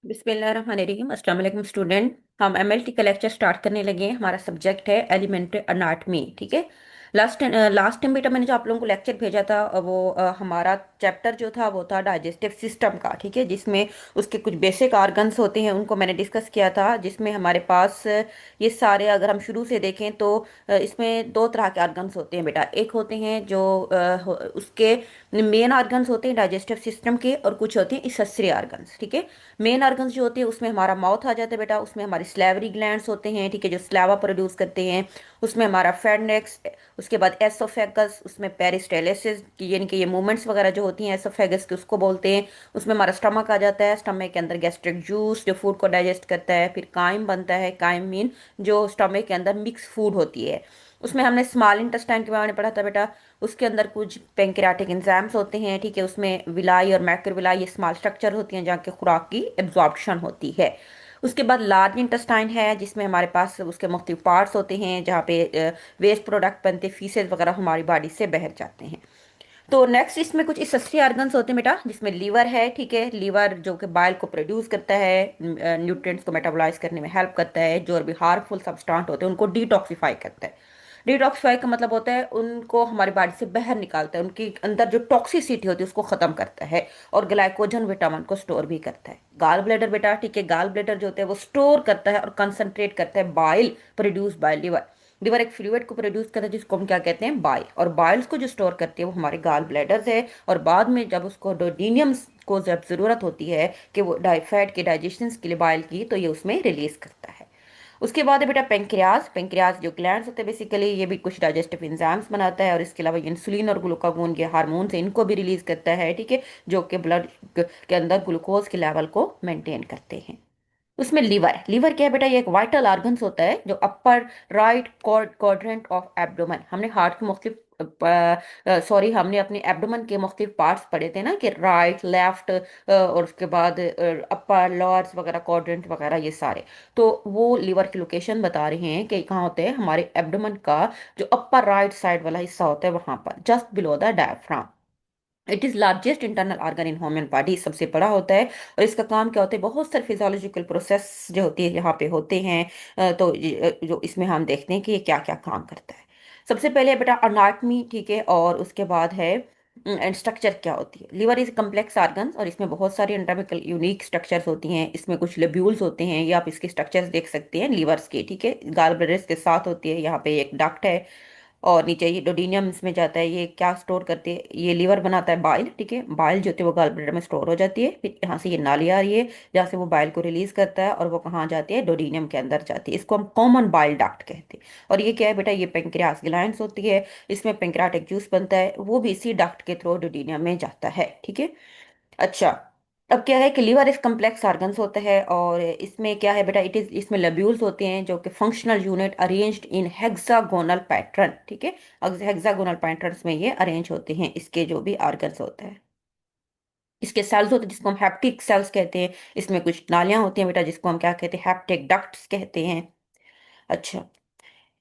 बिस्मिल्लाहिर्रहमानिर्रहीम। अस्सलाम वालेकुम स्टूडेंट। हम एमएलटी का लेक्चर स्टार्ट करने लगे हैं। हमारा सब्जेक्ट है एलिमेंट्री अनाटमी। ठीक है। लास्ट टाइम बेटा मैंने जो आप लोगों को लेक्चर भेजा था वो हमारा चैप्टर जो था वो था डाइजेस्टिव सिस्टम का। ठीक है, जिसमें उसके कुछ बेसिक ऑर्गन्स होते हैं उनको मैंने डिस्कस किया था। जिसमें हमारे पास ये सारे अगर हम शुरू से देखें तो इसमें दो तरह के ऑर्गन्स होते हैं बेटा। एक होते हैं जो उसके मेन ऑर्गन्स होते हैं डाइजेस्टिव सिस्टम के, और कुछ होते हैं एक्सेसरी ऑर्गन्स। ठीक है। मेन ऑर्गन्स जो होते हैं उसमें हमारा माउथ आ जाता है बेटा। उसमें हमारे स्लैवरी ग्लैंड्स होते हैं, ठीक है, जो स्लावा प्रोड्यूस करते हैं। उसमें हमारा फेडनेक्स, उसके बाद एसोफेगस, उसमें पेरिस्टालिसिस यानी कि ये मूवमेंट्स वगैरह जो होती हैं एसोफेगस की उसको बोलते हैं। उसमें हमारा स्टमक आ जाता है। स्टमक के अंदर गैस्ट्रिक जूस जो फूड को डाइजेस्ट करता है। फिर काइम बनता है। काइम मीन जो स्टमक के अंदर मिक्स फूड होती है। उसमें हमने स्मॉल इंटेस्टाइन के बारे में पढ़ा था बेटा। उसके अंदर कुछ पेंक्रियाटिक एंजाइम्स होते हैं। ठीक है, उसमें विलाई और मैक्रोविलाई ये स्मॉल स्ट्रक्चर होती हैं जहाँ के खुराक की एब्जॉर्प्शन होती है। उसके बाद लार्ज इंटेस्टाइन है जिसमें हमारे पास उसके मुख्तलिफ पार्ट्स होते हैं जहाँ पे वेस्ट प्रोडक्ट बनते, फीसेज वगैरह हमारी बॉडी से बहर जाते हैं। तो नेक्स्ट इसमें कुछ एसेसरी ऑर्गन्स होते हैं बेटा, जिसमें लीवर है। ठीक है, लीवर जो कि बाइल को प्रोड्यूस करता है, न्यूट्रिएंट्स को मेटाबोलाइज करने में हेल्प करता है। जो भी हार्मफुल सब्सटेंट होते हैं उनको डिटॉक्सिफाई करता है। डिटॉक्सिफाई का मतलब होता है उनको हमारी बॉडी से बाहर निकालता है, उनके अंदर जो टॉक्सिसिटी होती है उसको खत्म करता है। और ग्लाइकोजन विटामिन को स्टोर भी करता है। गाल ब्लैडर बेटा, ठीक है, गाल ब्लैडर जो होता है वो स्टोर करता है और कंसंट्रेट करता है bile produce by liver. Liver एक फ्लूइड को प्रोड्यूस करता है जिसको हम क्या कहते हैं, बाइल। और बाइल्स को जो स्टोर करती है वो हमारे गाल ब्लैडर्स है। और बाद में जब उसको डोडिनियम को जब जरूरत होती है कि वो फैट के डाइजेशन के लिए बाइल की, तो ये उसमें रिलीज करता है। उसके बाद है बेटा पेंक्रियाज। पेंक्रियाज जो ग्लैंड्स होते हैं बेसिकली, ये भी कुछ डाइजेस्टिव एंजाइम्स बनाता है। और इसके अलावा इंसुलिन और ग्लूकागोन के हार्मोन्स हैं, इनको भी रिलीज करता है। ठीक है, जो कि ब्लड के अंदर ग्लूकोज के लेवल को मेंटेन करते हैं। उसमें लीवर, लीवर क्या है बेटा, ये एक वाइटल ऑर्गन्स होता है जो upper right quadrant of abdomen. हमने हार्ट के मुख्तलिफ सॉरी हमने अपने एब्डोमेन के मुख्तलिफ पार्ट्स पढ़े थे ना, कि राइट लेफ्ट और उसके बाद अपर लोअर्स वगैरह क्वाड्रेंट वगैरह ये सारे। तो वो लीवर की लोकेशन बता रहे हैं कि कहाँ होते हैं, हमारे एब्डोमेन का जो अपर राइट साइड वाला हिस्सा होता है वहां पर, just below the diaphragm. It is largest internal organ in human body, सबसे बड़ा होता है। और इसका काम क्या होता है, बहुत सारे फिजियोलॉजिकल प्रोसेस जो होती है यहाँ पे होते हैं। तो जो इसमें हम देखते हैं कि ये क्या क्या काम करता है। सबसे पहले बेटा अनाटमी, ठीक है, और उसके बाद है एंड स्ट्रक्चर क्या होती है। लिवर इज कम्प्लेक्स ऑर्गन और इसमें बहुत सारी एनाटॉमिकल यूनिक स्ट्रक्चर्स होती हैं। इसमें कुछ लेब्यूल्स होते हैं, ये आप इसके स्ट्रक्चर्स देख सकते हैं लीवर्स के। ठीक है, गाल ब्लैडर्स के साथ होती है। यहाँ पे एक डक्ट है और नीचे ये डोडिनियम्स में जाता है। ये क्या स्टोर करते हैं, ये लीवर बनाता है बाइल। ठीक है, बाइल जो होती है वो गॉल ब्लैडर में स्टोर हो जाती है। फिर यहाँ से ये नाली आ रही है जहाँ से वो बाइल को रिलीज करता है और वो कहाँ जाती है, डोडिनियम के अंदर जाती है। इसको हम कॉमन बाइल डक्ट कहते हैं। और ये क्या है बेटा, ये पेंक्रियास ग्लैंड्स होती है। इसमें पेंक्रियाटिक जूस बनता है, वो भी इसी डक्ट के थ्रू डोडिनियम में जाता है। ठीक है। अच्छा, अब क्या है कि लीवर इस कम्प्लेक्स ऑर्गन्स होता है और इसमें क्या है बेटा, इट इज इसमें लब्यूल्स होते हैं जो कि functional unit arranged in hexagonal pattern. ठीक है, हेक्सागोनल पैटर्न्स में ये अरेंज होते हैं इसके जो भी ऑर्गन्स होते हैं। इसके सेल्स होते हैं जिसको हम हैप्टिक सेल्स कहते हैं। इसमें कुछ नालियां होती हैं बेटा जिसको हम क्या कहते हैं, हैप्टिक डक्ट्स कहते हैं। अच्छा,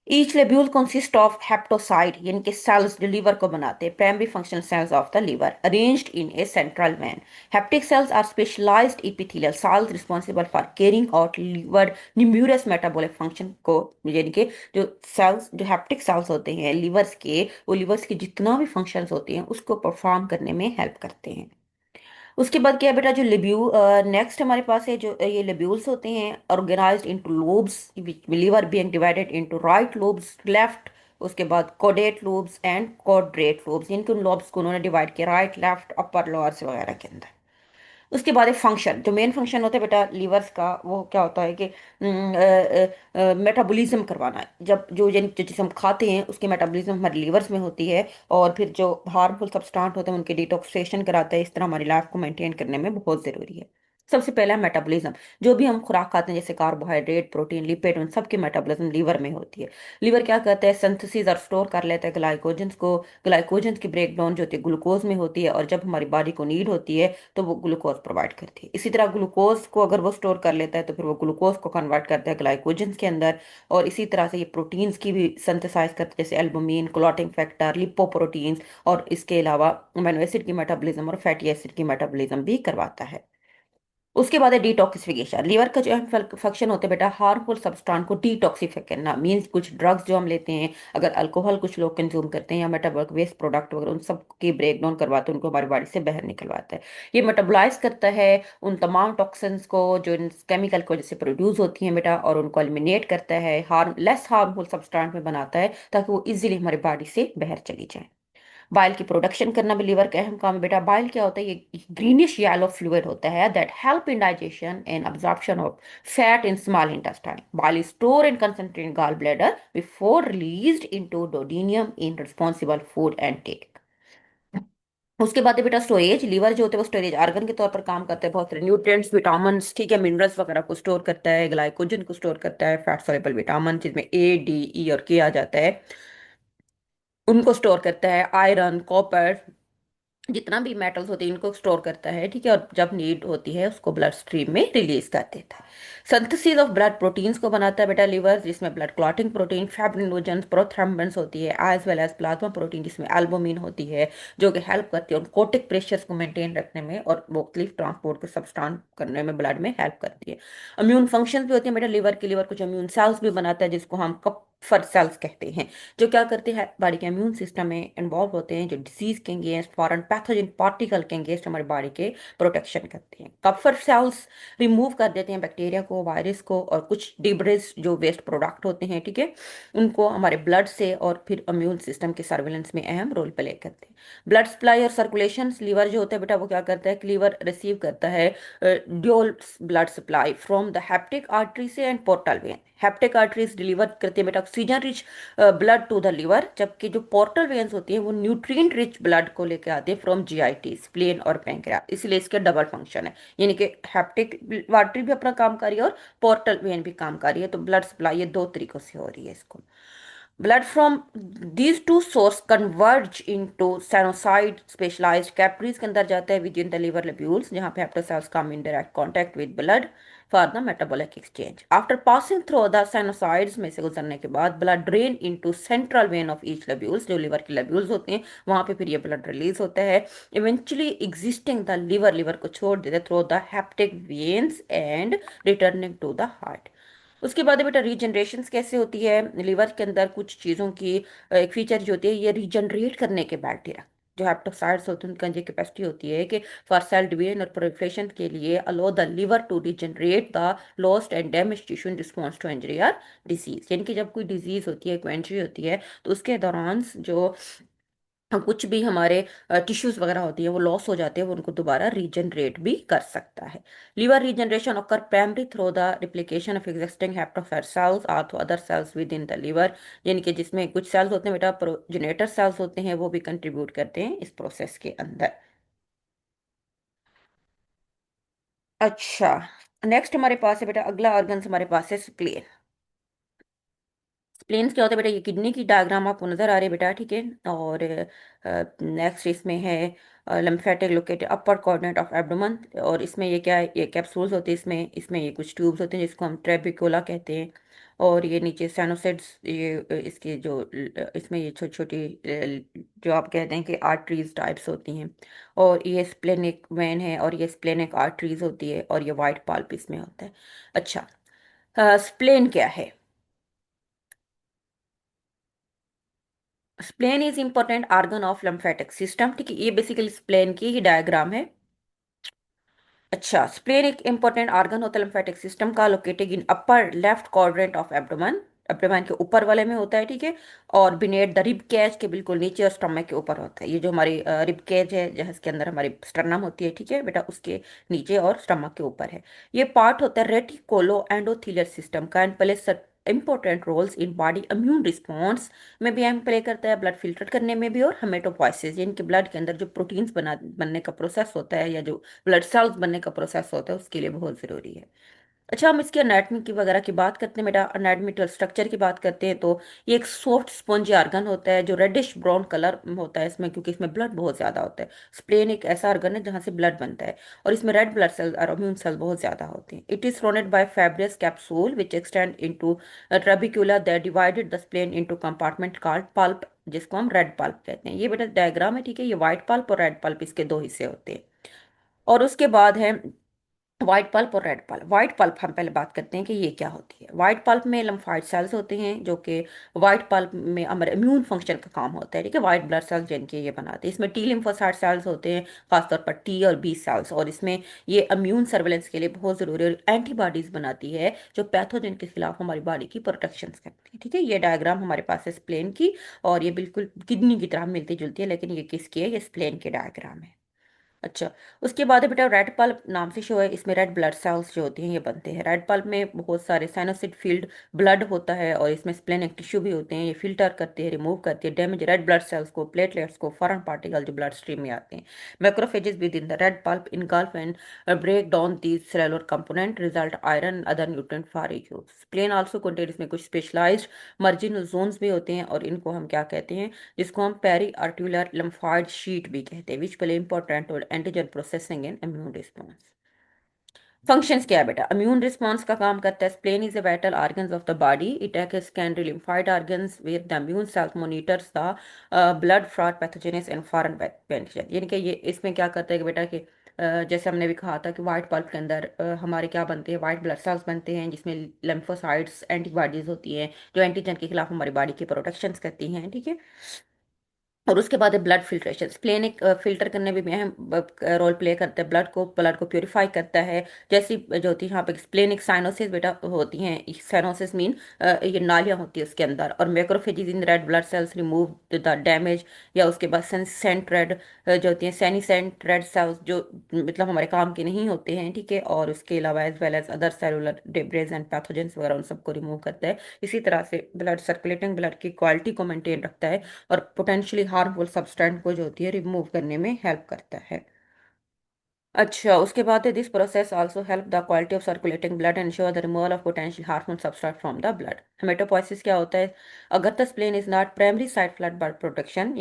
each lobule consist of hepatocyte यानी कि सेल्स जो लीवर को बनाते हैं, primary functional cells of the liver arranged in a central vein. Hepatic cells are specialised epithelial cells responsible for carrying out liver numerous metabolic function को, यानी कि जो सेल्स जो हेप्टिक सेल्स होते हैं लीवर्स के, वो लीवर्स के जितना भी फंक्शंस होते हैं उसको परफॉर्म करने में हेल्प करते हैं। उसके बाद क्या है बेटा, जो लिब्यू नेक्स्ट हमारे पास है, जो ये लिब्यूल्स होते हैं organised into lobes, liver being divided into right lobes left. उसके बाद कोडेट लोब्स एंड कोड्रेट लोब्स, इनके उन लोब्स को उन्होंने डिवाइड किया राइट लेफ्ट अपर लोअर्स वगैरह के अंदर। उसके बाद एक फंक्शन, जो मेन फंक्शन होता है बेटा लीवर्स का, वो क्या होता है कि मेटाबॉलिज्म करवाना है। जब जो यानी जो चीज़ हम खाते हैं उसकी मेटाबॉलिज्म हमारे लीवर्स में होती है। और फिर जो हार्मफुल सब्सटेंट होते हैं उनके डिटॉक्सिफिकेशन कराता है। इस तरह हमारी लाइफ को मेंटेन करने में बहुत ज़रूरी है। सबसे पहला मेटाबॉलिज्म, जो भी हम खुराक खाते हैं जैसे कार्बोहाइड्रेट प्रोटीन लिपिड, उन सबकी मेटाबॉलिज्म लीवर में होती है। लीवर क्या करता है, सिंथेसिस और स्टोर कर लेता है ग्लाइकोजन्स को। ग्लाइकोजन्स की ब्रेकडाउन जो होती है ग्लूकोज में होती है, और जब हमारी बॉडी को नीड होती है तो वो ग्लूकोज प्रोवाइड करती है। इसी तरह ग्लूकोज को अगर वो स्टोर कर लेता है तो फिर वो ग्लूकोज को कन्वर्ट करता है ग्लाइकोजन्स के अंदर। और इसी तरह से ये प्रोटीन्स की भी सिंथेसाइज करता है, जैसे एल्बुमिन, क्लॉटिंग फैक्टर, लिपोप्रोटीन्स। और इसके अलावा अमीनो एसिड की मेटाबॉलिज्म और फैटी एसिड की मेटाबॉलिज्म भी करवाता है। उसके बाद है डिटॉक्सिफिकेशन। लीवर का जो अहम फंक्शन होता है बेटा, हार्मफुल सब्सटेंस को डिटॉक्सिफाई करना। मीन्स कुछ ड्रग्स जो हम लेते हैं, अगर अल्कोहल कुछ लोग कंज्यूम करते हैं या मेटाबॉलिक वेस्ट प्रोडक्ट वगैरह, उन सब की ब्रेक डाउन करवाते हैं, उनको हमारी बॉडी से बाहर निकलवाता है। ये मेटाबोलाइज करता है उन तमाम टॉक्सिन्स को जो इन केमिकल की वजह से प्रोड्यूस होती हैं बेटा, और उनको एलिमिनेट करता है, लेस हार्मफुल सब्सटेंस में बनाता है, ताकि वो इजीली हमारी बॉडी से बाहर चली जाए। बाइल की प्रोडक्शन करना भी लीवर का अहम काम है बेटा। बाइल क्या होता है? ये ग्रीनिश येलो फ्लूइड होता है that help in digestion and absorption of fat in small intestine. Bile is store and concentrate in gall bladder before released into duodenum in responsible food and take. उसके बाद है बेटा storage. Liver जो होता है वो स्टोरेज ऑर्गन के तौर पर काम करता है। बहुत सारे न्यूट्रिएंट्स, विटामिन, ठीक है, मिनरल्स वगैरह को स्टोर करता है, ग्लाइकोजन को स्टोर करता है, फैट सॉल्युबल विटामिन जिसमें ए, डी, ई और के आ जाता है, उनको स्टोर करता है। आयरन, कॉपर, जितना भी मेटल्स होते हैं इनको स्टोर करता है, ठीक है, और जब नीड होती है उसको ब्लड स्ट्रीम में रिलीज कर देता है। सिंथेसिस ऑफ ब्लड प्रोटीन्स को बनाता है बेटा लीवर, जिसमें blood clotting protein, fibrinogens, prothrombins होती है, as well as plasma protein जिसमें एल्बुमिन होती है, जो कि हेल्प करती है कोटिक प्रेशर्स को मेंटेन रखने में और मुख्तलिफ ट्रांसपोर्ट को सब्सटेंस करने में ब्लड में हेल्प करती है। इम्यून फंक्शन भी होते हैं बेटा लीवर के। लीवर कुछ इम्यून सेल्स भी बनाता है जिसको हम कपफर सेल्स कहते हैं, जो क्या करते हैं, बॉडी के इम्यून सिस्टम में इन्वॉल्व होते हैं, जो डिजीज के अगेंस्ट, फॉरेन पैथोजन पार्टिकल के अगेंस्ट हमारी बॉडी के प्रोटेक्शन करते हैं। कपफर सेल्स रिमूव कर देते हैं बैक्टीरिया को, वायरस को और कुछ डिब्रिस जो वेस्ट प्रोडक्ट होते हैं, ठीक है, उनको हमारे ब्लड से, और फिर इम्यून सिस्टम के सर्विलेंस में अहम रोल प्ले करते हैं। ब्लड सप्लाई और सर्कुलेशन। लीवर जो होता है बेटा वो क्या करता है कि लीवर रिसीव करता है dual blood supply from the hepatic artery से and portal vein. Hepatic arteries deliver करती है बेटा oxygen rich blood to the liver, जबकि जो पोर्टल वेन्स होती हैं वो न्यूट्रिएंट रिच ब्लड को लेकर आते हैं फ्रॉम जीआईटी, स्प्लेन और पैंक्रियास। इसलिए इसके डबल फंक्शन है, यानी कि हेप्टिक आर्टरी भी अपना काम कर रही है और पोर्टल वेन भी काम कर रही है, तो ब्लड सप्लाई ये दो तरीकों से हो रही है इसको। Blood from these two sources converge into sinusoid specialized capillaries के अंदर जाता है within the liver lobules, जहाँ पे hepatocytes cells come in direct contact with blood for the metabolic exchange. After passing through the sinusoids में से गुजरने के बाद blood drain into central vein of each lobules, जो liver के lobules होते हैं वहाँ पे फिर ये blood release होता है, eventually existing the liver को छोड़ देते through the hepatic veins and returning to the heart। उसके बाद बेटा रीजनरेशन कैसे होती है लिवर के अंदर, कुछ चीज़ों की एक फीचर जो होती है, ये रीजनरेट करने के बैक्टीरिया जो हेप्टोसाइड्स होते हैं उनका ये कैपेसिटी होती है कि फॉर सेल डिवीजन और प्रोलिफरेशन के लिए allow the liver to regenerate the lost and damage tissue in response to injury और डिजीज। यानी कि जब कोई डिजीज होती है, कोई इंजरी होती है, तो उसके दौरान जो कुछ भी हमारे टिश्यूज वगैरह होती है वो लॉस हो जाते हैं, वो उनको दोबारा रीजनरेट भी कर सकता है। Liver regeneration occur primary through the replication of existing hepatocyte cells और through other cells within the liver, यानी कि जिसमें कुछ सेल्स होते हैं बेटा प्रोजेनेटर सेल्स होते हैं, वो भी कंट्रीब्यूट करते हैं इस प्रोसेस के अंदर। अच्छा, नेक्स्ट हमारे पास है बेटा अगला ऑर्गन हमारे पास है स्प्leen। प्लेन्स क्या होता है बेटा? ये किडनी की डायग्राम आपको नजर आ रही है बेटा, ठीक है। और नेक्स्ट इसमें है lymphatic located upper coordinate of abdomen, और इसमें ये क्या है, ये कैप्सूल्स होते हैं, इसमें इसमें ये कुछ ट्यूब्स होते हैं जिसको हम ट्रेबिकोला कहते हैं। और ये नीचे सैनोसाइड्स, ये इसके जो इसमें ये छोटी छोटी जो आप कहते हैं कि आर्टरीज टाइप्स होती हैं, और ये स्प्लेनिक वेन है, और ये स्प्लेनिक आर्टरीज होती है, और ये वाइट पल्प इसमें होता है। अच्छा, स्प्लेन क्या है? Spleen is important organ of lymphatic system, ठीक है, ये बेसिकली स्प्लेन की ही डायग्राम है। अच्छा, स्प्लेन एक इंपॉर्टेंट ऑर्गन होता है lymphatic सिस्टम का, located in upper left quadrant of abdomen. Abdomen के ऊपर वाले में होता है, ठीक है, और बिनेट द रिब कैज के बिल्कुल नीचे और स्टमक के ऊपर होता है। ये जो हमारी रिब कैज है जहाँ इसके अंदर हमारी स्टर्नम होती है, ठीक है बेटा, उसके नीचे और स्टमक के ऊपर है। ये पार्ट होता है रेटिकुलो एंडोथेलियल सिस्टम का and play important roles in body immune response में भी अहम प्ले करता है, ब्लड फिल्टर करने में भी, और हेमेटोपोइसिस यानी कि ब्लड के अंदर जो प्रोटीन्स बनने का प्रोसेस होता है, या जो ब्लड सेल्स बनने का प्रोसेस होता है, उसके लिए बहुत जरूरी है। अच्छा, हम इसकी एनाटमी की वगैरह की बात करते हैं बेटा, एनाटमिकल स्ट्रक्चर की बात करते हैं, तो ये एक सॉफ्ट स्पंजी ऑर्गन होता है जो रेडिश ब्राउन कलर होता है इसमें, क्योंकि इसमें ब्लड बहुत ज्यादा होता है। स्प्लेन एक ऐसा ऑर्गन है जहाँ से ब्लड बनता है, और इसमें रेड ब्लड सेल्स और इम्यून सेल बहुत ज्यादा होते हैं। It is surrounded by fibrous capsule which extend into trabecula that divided the spleen into compartment called pulp, जिसको हम रेड पल्प कहते हैं। ये बेटा डायग्राम है, ठीक है, ये व्हाइट पल्प और रेड पल्प इसके दो हिस्से होते हैं। और उसके बाद है व्हाइट पल्प और रेड पल्प। व्हाइट पल्प हम पहले बात करते हैं कि ये क्या होती है। व्हाइट पल्प में लम्फाइड सेल्स होते हैं, जो कि व्हाइट पल्प में हमारे इम्यून फंक्शन का काम होता है, ठीक है, व्हाइट ब्लड सेल्स जिनके ये बनाते हैं। इसमें टी लिम्फोसाइट सेल्स होते हैं, खासतौर पर टी और बी सेल्स, और इसमें ये इम्यून सर्वेलेंस के लिए बहुत ज़रूरी और एंटीबॉडीज बनाती है जो पैथोजन के खिलाफ हमारी बॉडी की प्रोटेक्शन करती है, ठीक है। ये डायग्राम हमारे पास है स्प्लेन की, और ये बिल्कुल किडनी की तरह मिलती जुलती है, लेकिन ये किसकी है, ये स्प्लेन के डायग्राम है। अच्छा, उसके बाद है बेटा रेड पल्प, नाम से शो है, इसमें रेड ब्लड सेल्स जो होती हैं ये बनते हैं। रेड पल्प में बहुत सारे साइनोसिड फील्ड ब्लड होता है, और इसमें स्प्लेनिक टिश्यू भी होते हैं, ये फिल्टर करते हैं, रिमूव करती है डैमेज रेड ब्लड सेल्स को, प्लेटलेट्स को, फॉरेन पार्टिकल जो ब्लड स्ट्रीम में आते हैं। Macrophages within the red pulp engulf and break down these cellular component, result iron other nutrient for use. Spleen also contain, इसमें कुछ specialised marginal Jones भी होते हैं, और इनको हम क्या कहते हैं, जिसको हम पेरी आर्टिकुलर लिम्फोइड शीट भी कहते हैं, which play important role antigen processing and immune response. Functions क्या है बेटा, इम्यून रिस्पॉन्स का काम करता है। Spleen is the vital organs of the body, it act secondary lymphoid organs where the immune cells monitors the blood fraud pathogens and foreign pathogen. यानी कि ये इसमें क्या करता है कि बेटा कि जैसे हमने भी कहा था कि व्हाइट पल्प के अंदर हमारे क्या बनते हैं, व्हाइट ब्लड सेल्स बनते हैं, जिसमें लिम्फोसाइट्स एंटीबॉडीज होती हैं जो एंटीजन के खिलाफ हमारी बॉडी की प्रोटेक्शन करती हैं, ठीक है। और उसके बाद है ब्लड फिल्ट्रेशन। स्प्लेनिक फिल्टर करने में भी अहम रोल प्ले करता है, ब्लड को प्योरीफाई करता है। जैसी जो होती है यहाँ पे स्प्लेनिक साइनोसिस बेटा होती हैं, साइनोसिस मीन ये नालियाँ होती है उसके अंदर, और macrophages in red blood sales remove the damage. या उसके बाद सेंट रेड जो होती हैं, सैनी सेंट रेड सेल्स जो मतलब हमारे काम के नहीं होते हैं, ठीक है। और उसके अलावा as well as other cellular debris and pathogens वगैरह उन सबको रिमूव करता है। इसी तरह से ब्लड सर्कुलेटिंग ब्लड की क्वालिटी को मेंटेन रखता है, और पोटेंशियली हार्मफुल सब्सटेंस को जो होती है रिमूव करने में हेल्प करता है। अच्छा, उसके बाद है this process also help the quality of circulating blood and sure the removal of potential harmful substance from the blood. Hematopoiesis क्या होता है, अगर the spleen is not primary site flood blood protection,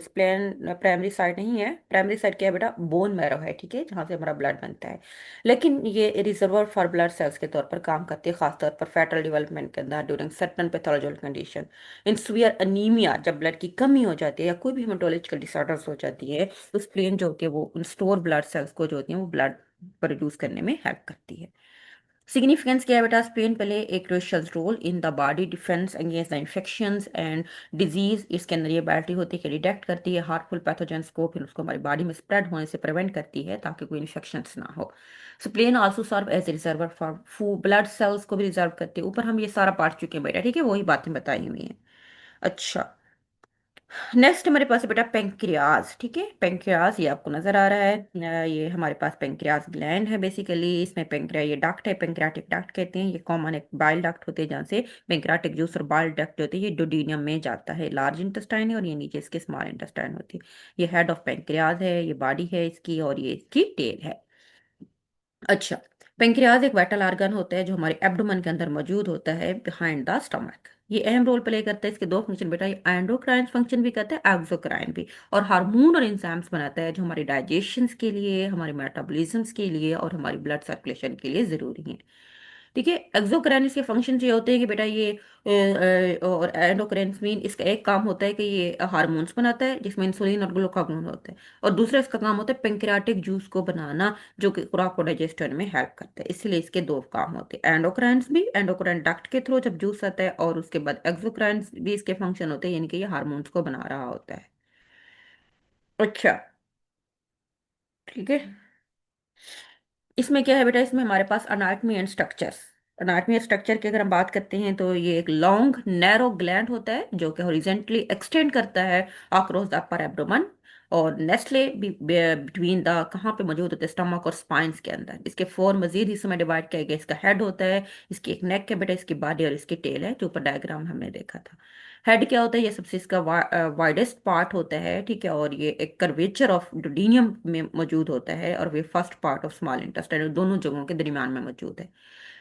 spleen primary site नहीं है। Primary site क्या है बेटा, bone marrow है, ठीक है, जहाँ से हमारा ब्लड बनता है। लेकिन ये रिजर्वर फॉर ब्लड सेल्स के तौर पर काम करती है, खासतौर पर फेटल डेवलपमेंट के अंदर during certain pathological condition. In severe anaemia, जब ब्लड की कमी हो जाती है या कोई भी हेमेटोलॉजिकल डिसऑर्डर्स हो जाती है, तो स्प्लेन जो होती है वो उन स्टोर ब्लड सेल्स को जो होती है वो ब्लड प्रोड्यूस करने में हेल्प करती है। सिग्निफिकेंस क्या है बेटा, स्पेन प्ले एक crucial role in the body defence against the infections and disease. इसके अंदर ये एबिलिटी होती है कि डिटेक्ट करती है हार्मफुल पैथोजेंस को, फिर उसको हमारी बॉडी में स्प्रेड होने से प्रिवेंट करती है ताकि कोई इन्फेक्शंस ना हो। Spleen also serve as a reservoir for few blood cells को भी रिजर्व करती है। ऊपर हम ये सारा पढ़ चुके हैं बेटा, ठीक है, वही बातें बताई हुई हैं। अच्छा, नेक्स्ट हमारे पास है बेटा पेंक्रियाज, ठीक है। पेंक्रियाज ये आपको नजर आ रहा है, ये हमारे पास पेंक्रियाज ग्लैंड है बेसिकली। इसमें पेंक्रिया ये डक्ट है, पेंक्रियाटिक डक्ट कहते हैं। ये कॉमन एक बाइल डक्ट होते हैं जहाँ से पेंक्रियाटिक जूस और बाइल डक्ट होते हैं, ये डोडिनियम में जाता है, लार्ज इंटेस्टाइन है, और ये नीचे इसके स्मॉल इंटेस्टाइन होती है। ये हेड ऑफ पेंक्रियाज है, ये बॉडी है इसकी, और ये इसकी टेल है। अच्छा, पेंक्रियाज एक वाइटल ऑर्गन होता है जो हमारे एब्डोमेन के अंदर मौजूद होता है बिहाइंड द स्टमक। ये अहम रोल प्ले करता है, इसके दो फंक्शन बेटा, ये एंडोक्राइन फंक्शन भी करता है, एक्सोक्राइन भी। और हार्मोन और एंजाइम्स बनाता है जो हमारे डाइजेशन के लिए, हमारे मेटाबॉलिज्म के लिए और हमारी ब्लड सर्कुलेशन के लिए जरूरी है, ठीक है। एक्सोक्राइन्स के फंक्शन ये होते हैं कि बेटा ये और एंडोक्राइन्स मीन इसका एक काम होता है कि ये हार्मोन्स बनाता है जिसमें इंसुलिन और ग्लूकागोन होता है, और दूसरा इसका काम होता है पेंक्रियाटिक जूस को बनाना, जो कि खुराक को डाइजेस्ट करने में हेल्प करता है। इसलिए इसके दो काम होते हैं, एंडोक्राइन्स भी एंडोक्राइन डक्ट के थ्रू जब जूस आता है, और उसके बाद एक्सोक्राइन्स भी इसके फंक्शन होते हैं, यानी कि ये हार्मोन्स को बना रहा होता है। अच्छा, ठीक है। इसमें क्या है बेटा, इसमें हमारे पास anatomy and structures. Anatomy and structure की अगर हम बात करते हैं तो ये एक लॉन्ग नैरो ग्लैंड होता है जो कि हॉरिजेंटली एक्सटेंड करता है अक्रॉस द अपर एब्डोमेन, और नेस्ले बिटवीन द कहाँ पे मौजूद होता है, स्टमक और स्पाइंस के अंदर। इसके फोर मजीद हिस्सों में डिवाइड किया गया, इसका हेड होता है, इसकी एक नेक है बेटा, इसकी बॉडी और इसकी टेल है, जो ऊपर डायग्राम हमने देखा था। हेड क्या होता है, ये सबसे इसका वाइडेस्ट पार्ट होता है, ठीक है, और ये एक कर्वेचर ऑफ डोडिनियम में मौजूद होता है, और वे first part of small intestine, दोनों जगहों के दरमियान में मौजूद है।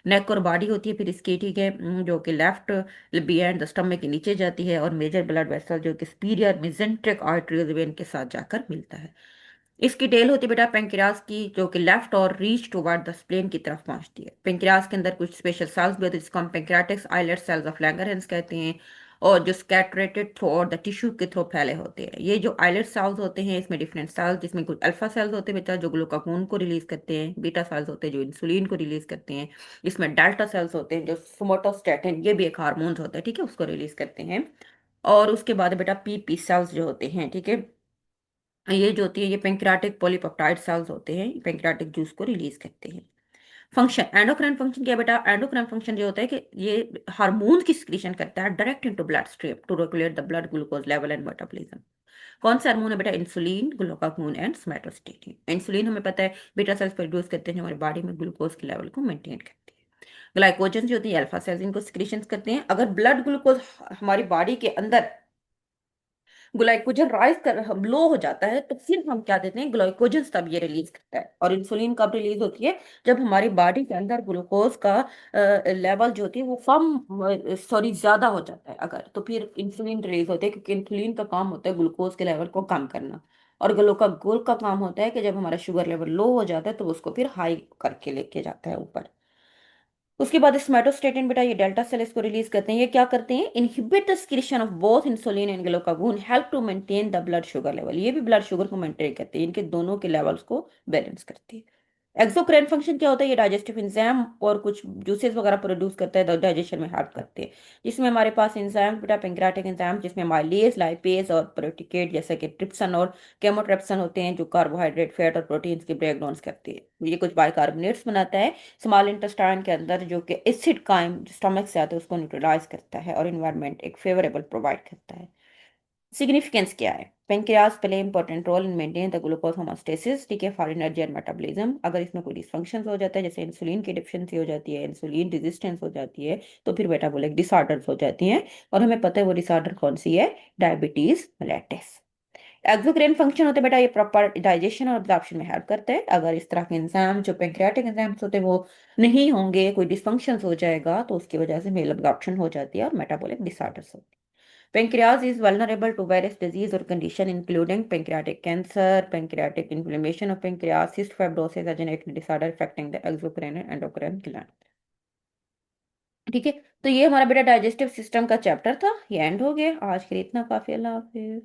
नेक और बॉडी होती है फिर इसकी, ठीक है, जो कि लेफ्ट बिहाइंड द स्टमक के नीचे जाती है, और मेजर ब्लड वेसल जो कि सुपीरियर मेसेंट्रिक आर्टरीज वेन के साथ जाकर मिलता है। इसकी टेल होती है बेटा पेंक्रियास की, जो कि लेफ्ट और रीच टुवर्ड द स्प्लेन की तरफ पहुंचती है। पेंक्रियास के अंदर कुछ स्पेशल सेल्स भी होते हैं जिसको हम पेंक्रियाटिक्स आइलेट सेल्स ऑफ लैंगरहैंस कहते हैं। और जो स्कैटरेटेड थ्रू और द टिश्यू के थ्रू फैले होते हैं। ये जो आइलेट सेल्स होते हैं, इसमें डिफरेंट सेल्स, जिसमें कुछ अल्फा सेल्स होते हैं बेटा जो ग्लूकागोन को रिलीज करते हैं, बीटा सेल्स होते हैं जो इंसुलिन को रिलीज करते हैं, इसमें डेल्टा सेल्स होते हैं जो सोमाटोस्टैटिन, ये भी एक हार्मोन्स होता है, ठीक है, उसको रिलीज करते हैं। और उसके बाद बेटा पी सेल्स जो होते हैं, ठीक है, ये जो होती है ये पेंक्रियाटिक पॉलीपेप्टाइड सेल्स होते हैं, पेंक्रियाटिक जूस को रिलीज करते हैं। फंक्शन, एंडोक्राइन फंक्शन क्या है बेटा? एंडोक्राइन फंक्शन जो होता है कि ये हार्मोन की सिक्रीशन करता है direct into blood stream to regulate the blood glucose level and metabolism. कौन सा हार्मोन है बेटा? Insulin, glucagon and somatostatin. Insulin हमें पता है बीटा सेल्स प्रोड्यूस करते हैं, हमारी बॉडी में ग्लूकोज के लेवल को मेंटेन करते हैं। ग्लाइकोजन जो होती है अल्फा सेल्स इनको सिक्रीशन करते हैं। अगर ब्लड ग्लूकोज हमारी बॉडी के अंदर ग्लाइकोजन राइज कर हम लो हो जाता है तो फिर हम क्या देते हैं? ग्लाइकोजन, तब ये रिलीज करता है। और इंसुलिन कब रिलीज होती है? जब हमारी बॉडी के अंदर ग्लूकोज का लेवल जो होती है वो कम, सॉरी ज्यादा हो जाता है अगर, तो फिर इंसुलिन रिलीज होती है, क्योंकि इंसुलिन का काम होता है ग्लूकोज के लेवल को कम करना। और ग्लूकागोन का काम होता है कि जब हमारा शुगर लेवल लो हो जाता है तो उसको फिर हाई करके लेके जाता है ऊपर। उसके बाद स्मेटोस्टेटिन बेटा ये डेल्टा सेल इसको रिलीज करते हैं। ये क्या करते हैं? Inhibit the secretion of both insulin and glucagon, help to maintain the blood sugar level. ये भी ब्लड शुगर को मेंटेन करते हैं, इनके दोनों के लेवल्स को बैलेंस करती है। एक्सोक्राइन फंक्शन क्या होता है? ये डाइजेस्टिव एंजाइम और कुछ जूसेस वगैरह प्रोड्यूस करता है, डाइजेशन में हेल्प करते हैं। जिसमें हमारे पास एंजाइम बेटा पेंक्रियाटिक एंजाइम, जिसमें माइलेज, लाइपेज और प्रोटीकेट जैसे कि ट्रिप्सन और केमोट्रिप्सन होते हैं, जो कार्बोहाइड्रेट, फैट और प्रोटीन्स के ब्रेक डाउन करते हैं। ये कुछ बाइकार्बोनेट्स बनाता है स्मॉल इंटेस्टाइन के अंदर, जो कि एसिड काइम स्टमक से आते हैं उसको न्यूट्रलाइज करता है और इन्वायरमेंट एक फेवरेबल प्रोवाइड करता है। सिग्निफिकेंस क्या है? Pancreas play important role in maintain the glucose homeostasis, ठीक है, फॉर एनर्जी एंड मेटाबॉलिज्म। अगर इसमें कोई डिसफंक्शन हो जाता है, जैसे इंसुलिन की डिफिशिएंसी हो जाती है, इंसुलिन रेजिस्टेंस हो जाती है, तो फिर मेटाबॉलिक डिसऑर्डर्स हो जाती हैं। और हमें पता है वो डिसऑर्डर कौन सी है? Diabetes mellitus. एक्सोक्राइन फंक्शन होते हैं बेटा ये प्रॉपर डाइजेशन और एब्जॉर्प्शन में हेल्प करते हैं। अगर इस तरह के एंजाइम जो पेंक्रियाटिक एंजाइम्स होते हैं वो नहीं होंगे, कोई डिसफंक्शन हो जाएगा, तो उसकी वजह से मेल एब्जॉर्प्शन हो जाती है और मेटाबॉलिक डिसऑर्डर्स होते हैं। Pancreas is vulnerable to various disease or condition including pancreatic cancer, pancreatic inflammation of pancreas, cyst fibrosis, a genetic disorder affecting the exocrine and endocrine gland। ठीक है, तो ये हमारा बेटा डाइजेस्टिव सिस्टम का चैप्टर था, ये एंड हो गया आज के लिए, इतना काफी। अल्लाह हाफिज।